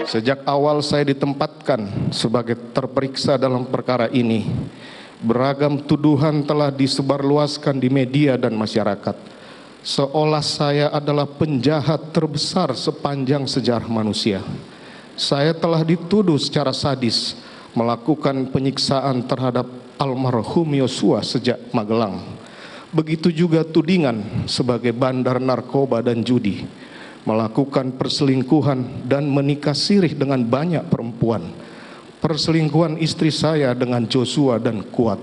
Sejak awal saya ditempatkan sebagai terperiksa dalam perkara ini, beragam tuduhan telah disebarluaskan di media dan masyarakat, seolah saya adalah penjahat terbesar sepanjang sejarah manusia. Saya telah dituduh secara sadis melakukan penyiksaan terhadap almarhum Yosua sejak Magelang. Begitu juga tudingan sebagai bandar narkoba dan judi, melakukan perselingkuhan dan menikah sirih dengan banyak perempuan, perselingkuhan istri saya dengan Joshua dan Kuat,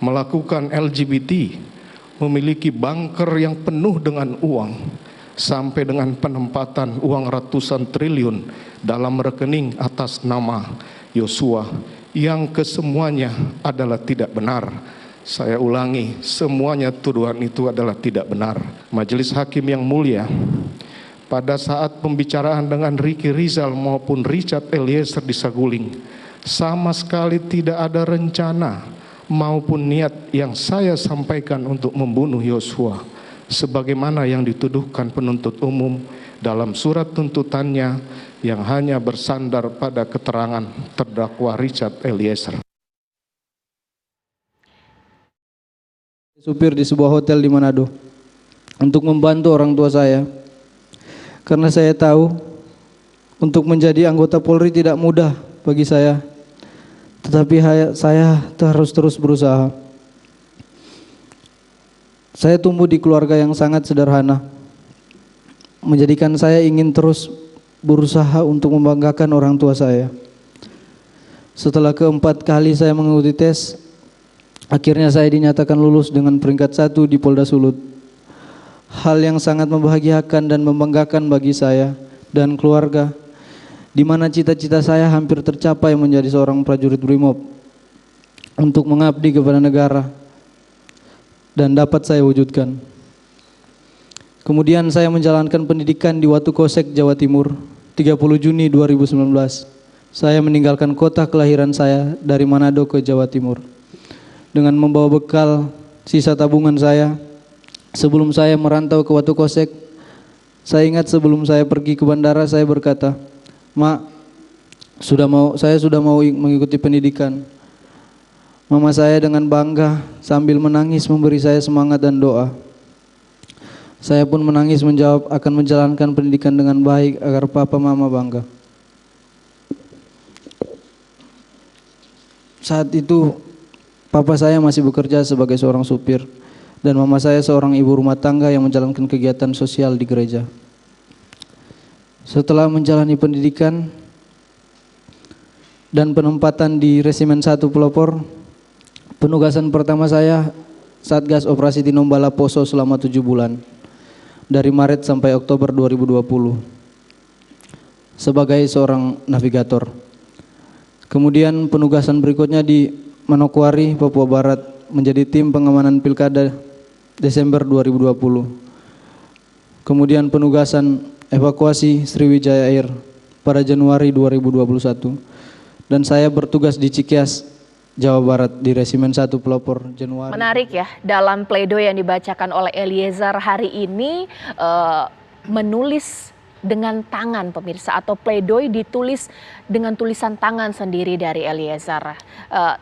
melakukan LGBT, memiliki bunker yang penuh dengan uang, sampai dengan penempatan uang ratusan triliun dalam rekening atas nama Yosua, yang kesemuanya adalah tidak benar. Saya ulangi, semuanya tuduhan itu adalah tidak benar. Majelis Hakim yang mulia, pada saat pembicaraan dengan Ricky Rizal maupun Richard Eliezer di Saguling, sama sekali tidak ada rencana maupun niat yang saya sampaikan untuk membunuh Yosua, sebagaimana yang dituduhkan penuntut umum dalam surat tuntutannya yang hanya bersandar pada keterangan terdakwa Richard Eliezer. Supir di sebuah hotel di Manado untuk membantu orang tua saya, karena saya tahu untuk menjadi anggota Polri tidak mudah bagi saya, tetapi saya harus terus berusaha. Saya tumbuh di keluarga yang sangat sederhana, menjadikan saya ingin terus berusaha untuk membanggakan orang tua saya. Setelah keempat kali saya mengikuti tes, akhirnya saya dinyatakan lulus dengan peringkat 1 di Polda Sulut. Hal yang sangat membahagiakan dan membanggakan bagi saya dan keluarga, di mana cita-cita saya hampir tercapai menjadi seorang prajurit Brimob untuk mengabdi kepada negara, dan dapat saya wujudkan. Kemudian saya menjalankan pendidikan di Watu Kosek, Jawa Timur. 30 Juni 2019, saya meninggalkan kota kelahiran saya dari Manado ke Jawa Timur dengan membawa bekal sisa tabungan saya. Sebelum saya merantau ke Watu Kosek, saya ingat sebelum saya pergi ke bandara, saya berkata, "Mak, saya sudah mau mengikuti pendidikan." Mama saya dengan bangga sambil menangis memberi saya semangat dan doa. Saya pun menangis menjawab akan menjalankan pendidikan dengan baik agar papa mama bangga. Saat itu papa saya masih bekerja sebagai seorang supir dan mama saya seorang ibu rumah tangga yang menjalankan kegiatan sosial di gereja. Setelah menjalani pendidikan dan penempatan di Resimen 1 Pelopor, penugasan pertama saya Satgas Operasi Tinombala Poso selama 7 bulan, dari Maret sampai Oktober 2020, sebagai seorang navigator. Kemudian penugasan berikutnya di Manokwari, Papua Barat, menjadi tim pengamanan Pilkada Desember 2020. Kemudian penugasan evakuasi Sriwijaya Air pada Januari 2021. Dan saya bertugas di Cikias, Jawa Barat di Resimen 1 Pelopor Januari. Menarik ya, dalam pledoi yang dibacakan oleh Eliezer hari ini menulis dengan tangan pemirsa, atau pledoi ditulis dengan tulisan tangan sendiri dari Eliezer.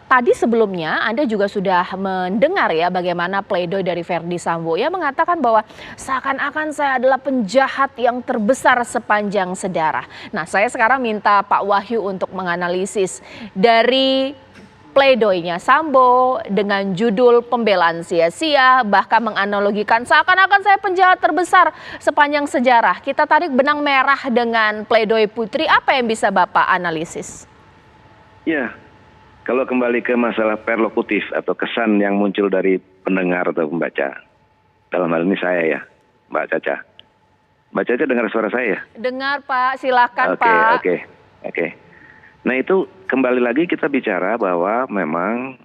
Tadi sebelumnya Anda juga sudah mendengar ya bagaimana pledoi dari Verdi Sambo yang mengatakan bahwa seakan-akan saya adalah penjahat yang terbesar sepanjang sejarah. Nah, saya sekarang minta Pak Wahyu untuk menganalisis dari pledoinya Sambo dengan judul pembelaan sia-sia, bahkan menganalogikan seakan-akan saya penjahat terbesar sepanjang sejarah. Kita tarik benang merah dengan pledoi Putri, apa yang bisa Bapak analisis? Ya, kalau kembali ke masalah perlokutif atau kesan yang muncul dari pendengar atau pembaca, dalam hal ini saya ya, Mbak Caca. Mbak Caca dengar suara saya? Dengar Pak, silakan Pak. Oke. Nah itu kembali lagi kita bicara bahwa memang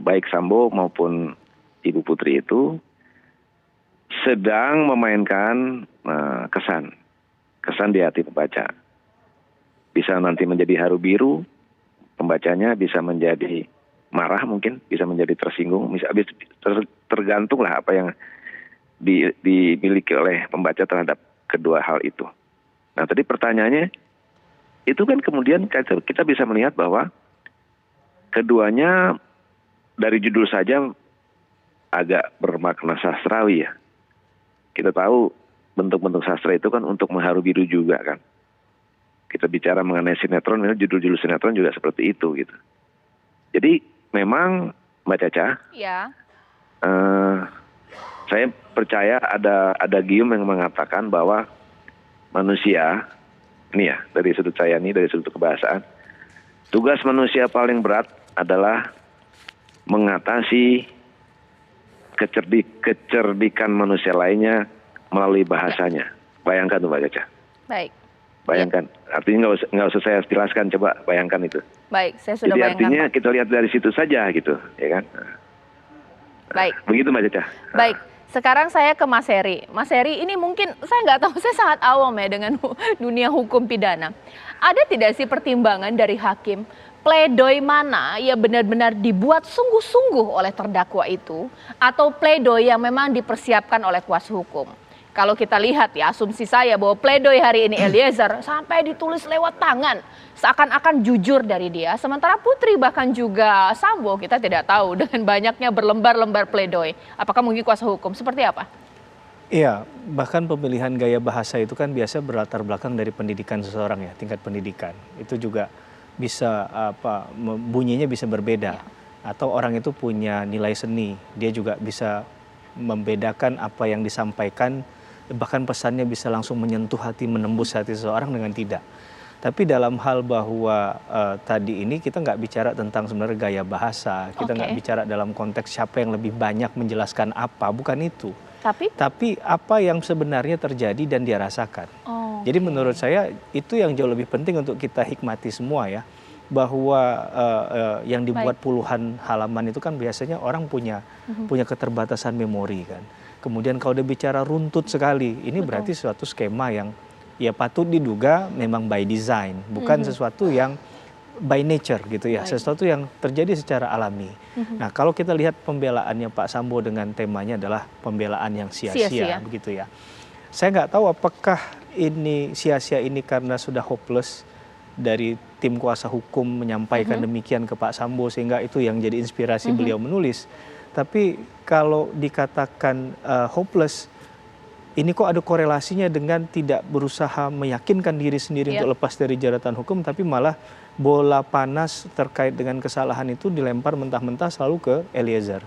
baik Sambo maupun Ibu Putri itu sedang memainkan kesan di hati pembaca. Bisa nanti menjadi haru biru pembacanya, bisa menjadi marah mungkin, bisa menjadi tersinggung, tergantung lah apa yang dimiliki oleh pembaca terhadap kedua hal itu. Nah tadi pertanyaannya, itu kan kemudian kita bisa melihat bahwa keduanya dari judul saja agak bermakna sastrawi ya. Kita tahu bentuk-bentuk sastra itu kan untuk mengharu biru juga kan. Kita bicara mengenai sinetron, judul-judul sinetron juga seperti itu gitu. Jadi memang Mbak Caca, Ya. saya percaya ada gium yang mengatakan bahwa manusia, ini ya dari sudut saya ini, dari sudut kebahasaan, tugas manusia paling berat adalah mengatasi kecerdikan manusia lainnya melalui bahasanya. Bayangkan tuh Mbak Caca. Baik. Bayangkan. Artinya nggak usah saya jelaskan, coba bayangkan itu. Baik, saya sudah Jadi bayangkan. artinya Pak. kita lihat dari situ saja gitu, ya kan? Baik. Begitu Mbak Caca. Baik, sekarang saya ke Mas Heri. Mas Heri, ini mungkin saya nggak tahu, saya sangat awam ya dengan dunia hukum pidana. Ada tidak sih pertimbangan dari hakim pledoi mana yang benar-benar dibuat sungguh-sungguh oleh terdakwa itu, atau pledoi yang memang dipersiapkan oleh kuasa hukum? Kalau kita lihat ya, asumsi saya bahwa pledoi hari ini Eliezer sampai ditulis lewat tangan, seakan-akan jujur dari dia. Sementara Putri bahkan juga Sambo kita tidak tahu dengan banyaknya berlembar-lembar pledoi. Apakah mungkin kuasa hukum? Seperti apa? Iya, bahkan pemilihan gaya bahasa itu kan biasa berlatar belakang dari pendidikan seseorang ya, tingkat pendidikan. Itu juga bisa bunyinya bisa berbeda. Atau orang itu punya nilai seni, dia juga bisa membedakan apa yang disampaikan, bahkan pesannya bisa langsung menyentuh hati, menembus hati seseorang dengan tidak. Tapi dalam hal bahwa tadi ini kita nggak bicara tentang sebenarnya gaya bahasa, kita nggak bicara dalam konteks siapa yang lebih banyak menjelaskan apa, bukan itu. Tapi apa yang sebenarnya terjadi dan dia rasakan. Jadi menurut saya itu yang jauh lebih penting untuk kita hikmati semua ya, bahwa yang dibuat puluhan halaman itu kan biasanya orang punya keterbatasan memori kan. Kemudian kalau dia bicara runtut sekali, ini berarti suatu skema yang ya patut diduga memang by design, bukan sesuatu yang by nature gitu ya, sesuatu yang terjadi secara alami. Nah kalau kita lihat pembelaannya Pak Sambo dengan temanya adalah pembelaan yang sia-sia begitu ya. Saya nggak tahu apakah ini sia-sia ini karena sudah hopeless dari tim kuasa hukum menyampaikan demikian ke Pak Sambo sehingga itu yang jadi inspirasi beliau menulis. Tapi kalau dikatakan hopeless, ini kok ada korelasinya dengan tidak berusaha meyakinkan diri sendiri untuk lepas dari jeratan hukum, tapi malah bola panas terkait dengan kesalahan itu dilempar mentah-mentah selalu ke Eliezer.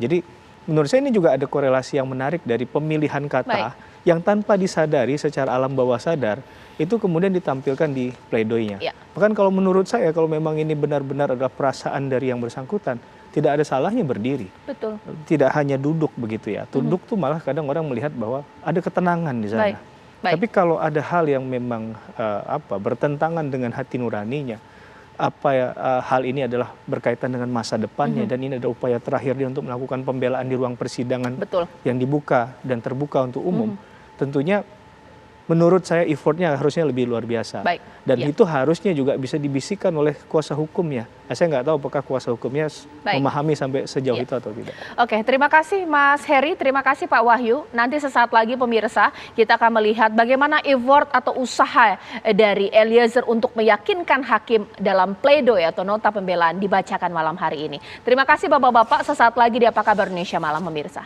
Jadi menurut saya ini juga ada korelasi yang menarik dari pemilihan kata yang tanpa disadari secara alam bawah sadar itu kemudian ditampilkan di pledoinya. Bahkan kalau menurut saya kalau memang ini benar-benar adalah perasaan dari yang bersangkutan, tidak ada salahnya berdiri. Betul. Tidak hanya duduk begitu ya. Tunduk tuh malah kadang orang melihat bahwa ada ketenangan di sana. Tapi kalau ada hal yang memang bertentangan dengan hati nuraninya, hal ini adalah berkaitan dengan masa depannya dan ini ada upaya terakhir dia untuk melakukan pembelaan di ruang persidangan yang dibuka dan terbuka untuk umum. Tentunya menurut saya effortnya harusnya lebih luar biasa. Dan itu harusnya juga bisa dibisikkan oleh kuasa hukumnya. Saya nggak tahu apakah kuasa hukumnya memahami sampai sejauh itu atau tidak. Oke, terima kasih Mas Heri, terima kasih Pak Wahyu. Nanti sesaat lagi pemirsa kita akan melihat bagaimana effort atau usaha dari Eliezer untuk meyakinkan hakim dalam pledoi atau nota pembelaan dibacakan malam hari ini. Terima kasih Bapak-Bapak, sesaat lagi di Apa Kabar Indonesia Malam pemirsa.